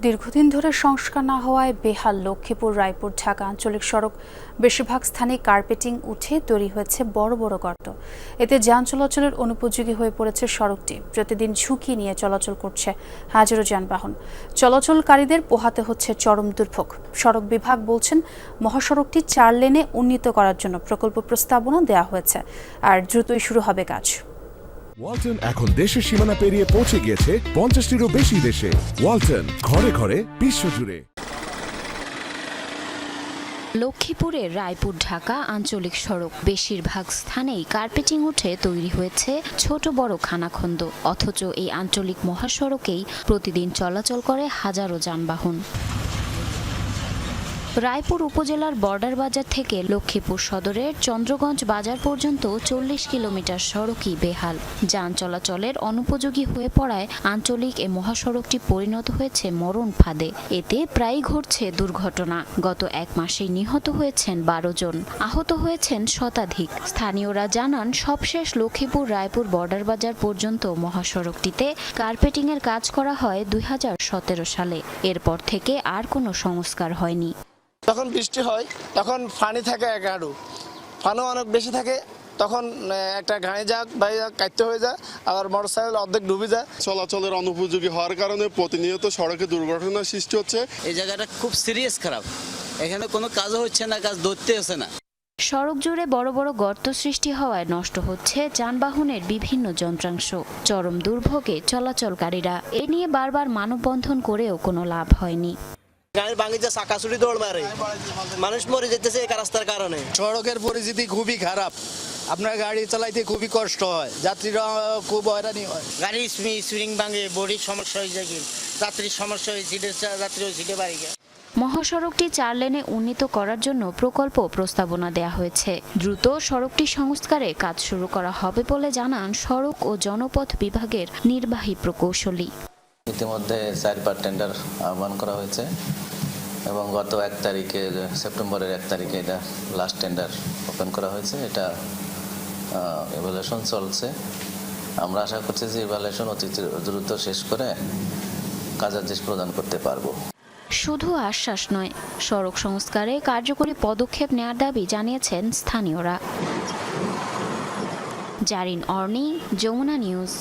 দীর্ঘদিন ধরে সংস্কার না হওয়ায় বেহাল লক্ষ্মীপুর রায়পুর ঢাকা আঞ্চলিক সড়ক বেশিরভাগ স্থানে কার্পেটিং উঠে তৈরি হয়েছে বড় বড় গর্ত। এতে যান চলাচলের অনুপযোগী হয়ে পড়েছে সড়কটি। প্রতিদিন ঝুঁকি নিয়ে চলাচল করছে হাজারো যানবাহন। চলাচলকারীদের পোহাতে হচ্ছে চরম দুর্ভোগ। সড়ক বিভাগ বলছেন মহাসড়কটি 4 লেনে উন্নীত করার জন্য প্রকল্প প্রস্তাবনা দেওয়া হয়েছে আর দ্রুতই শুরু হবে কাজ। ওয়ালটন এখন দেশের সীমানা পেরিয়ে পৌঁছে গিয়েছে 50টিরও বেশি দেশে। ওয়ালটন, ঘরে ঘরে বিশ্বজুড়ে। লক্ষ্মীপুরের রায়পুর ঢাকা আঞ্চলিক সড়ক বেশিরভাগ স্থানেই কার্পেটিং উঠে তৈরি হয়েছে ছোট বড় খানাখন্দ। অথচ এই আঞ্চলিক মহাসড়কেই প্রতিদিন চলাচল করে হাজারো যানবাহন। রায়পুর উপজেলার বর্ডার বাজার থেকে লক্ষ্মীপুর সদরের চন্দ্রগঞ্জ বাজার পর্যন্ত 40 কিলোমিটার সড়কই বেহাল। যান চলাচলের অনুপযোগী হয়ে পড়ায় আঞ্চলিক এ মহাসড়কটি পরিণত হয়েছে মরণ ফাঁদে। এতে প্রায়ই ঘটছে দুর্ঘটনা। গত 1 মাসেই নিহত হয়েছেন 12 জন, আহত হয়েছেন শতাধিক। স্থানীয়রা জানান, সবশেষ লক্ষ্মীপুর রায়পুর বর্ডার বাজার পর্যন্ত মহাসড়কটিতে কার্পেটিংয়ের কাজ করা হয় 2017 সালে। এরপর থেকে আর কোনো সংস্কার হয়নি। যখন বৃষ্টি হয় তখন পানি থাকে এক হাঁটু, পানি অনেক বেশি থাকে, তখন একটা গাড়ি যাক বা কাটতে হয়ে যায়, আবার মোটরসাইকেল অর্ধেক ডুবে যায়। চলাচলের অনুপযোগী হওয়ার কারণে প্রতিনিয়ত সড়কে দুর্ঘটনার সৃষ্টি হচ্ছে। এই জায়গাটা খুব সিরিয়াস খারাপ, এখানে কোনো কাজও হচ্ছে না, কাজ ধরতে হচ্ছে না। সড়ক জুড়ে বড় বড় গর্ত সৃষ্টি হওয়ায় নষ্ট হচ্ছে যানবাহনের বিভিন্ন যন্ত্রাংশ। চরম দুর্ভোগে চলাচলকারীরা। এ নিয়ে বারবার মানববন্ধন করেও কোনো লাভ হয়নি। গাড়ির ভাঙিতে চাকা চুরি দৌড় মারে, মানুষ মরে যেতেছে এই রাস্তার কারণে। সড়কের পরিস্থিতি খুবই খারাপ, আপনার গাড়ি চালাইতে খুবই কষ্ট হয়, যাত্রীরা খুব হয়রানি হয়। গাড়ি সুইং ভাঙে, বডির সমস্যা হয়ে যায়, যাত্রীর সমস্যা হয়ে যাত্রী সিটে বাড়ি যায়। মহাসড়কটি 4 লেনে উন্নীত করার জন্য প্রকল্প প্রস্তাবনা দেওয়া হয়েছে। দ্রুত সড়কটি সংস্কারে কাজ শুরু করা হবে বলে জানান সড়ক ও জনপথ বিভাগের নির্বাহী প্রকৌশলী। ইতিমধ্যে 4বার টেন্ডার আহ্বান করা হয়েছে এবং গত 1 তারিখে, সেপ্টেম্বরের 1 তারিখে এটা লাস্ট টেন্ডার ওপেন করা হয়েছে। এটা ইভ্যালুয়েশন চলছে। আমরা আশা করছি যে ইভ্যালুয়েশন অতি দ্রুত শেষ করে কার্যাদেশ প্রদান করতে পারবো। শুধু আশ্বাস নয়, সড়ক সংস্কারে কার্যকরী পদক্ষেপ নেওয়ার দাবি জানিয়েছেন স্থানীয়রা। জারিন অর্নি, যমুনা নিউজ।